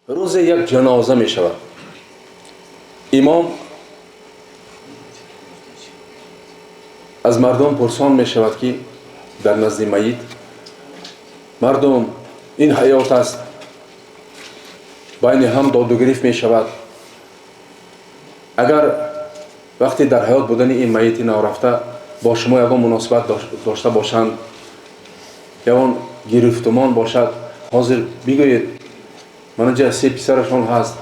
روز یک جنازه می شود. امام از مردم پرسان می شود که در نزد میت مردم این حیات است، بین هم داد و گریف می شود. اگر وقتی در حیات بودن این میت نارفته با شما یگان مناسبت داشته باشند، یگان گرفتمان باشد، حاضر بگویید منجا 3 پسرشان هست.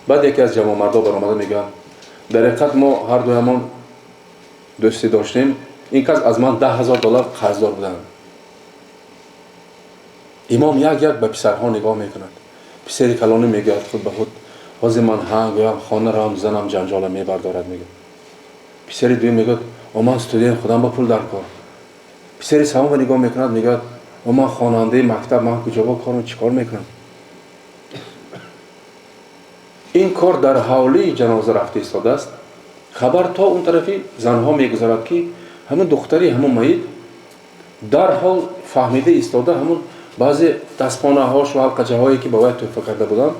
بعد یکی از جوان مردا برآمده میگه در حقیقت ما هر دویمان دوستی داشتیم، این کس از من $10,000 قرضدار بودند. امام یک یک به پسرها نگاه میکند. پسری کلانی میگه خود به خود حاضر من گویم خانه را هم زنم جنجال میبردارد. میگه پسری دوی میگه من استودین خودم با پول در کار. پسری سوم نگاه میکند میگه من خواننده مکتب، من کجا با کارم چیکار میکنم؟ این کار در حوالی جنازه رفته ایستاده است. خبر تا اون طرفی زنها میگذارد که همون دختری همون میت در حال فهمیده ایستاده، همون بعضی دستپانه هاش و حلقچه هایی که باید توفه کرده بودن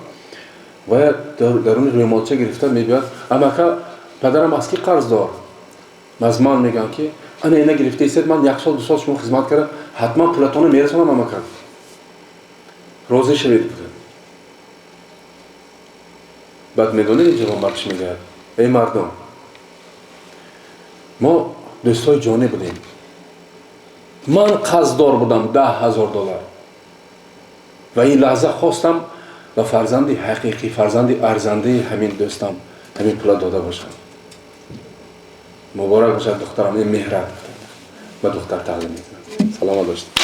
و درون رویمالچه گرفته میگوید امکه پدرم از کی قرض دار؟ از من میگن که انا اینا گرفته ایستید، من 1 سال 2 سال شما خدمت کردم، حتما پولتون میرسونم امکه. راضی شوید بوده. بعد میدونید این جوان مرد چی میگه؟ ای مردم، ما دوستای جانی بودیم، من قرضدار بودم $10,000 و این لحظه خواستم و فرزند حقیقی، فرزند ارزنده همین دوستم همین پول داده باشم. مبارک باشد دخترم، این مهرت و دختر تعلیم میکنم. سلام داشتم.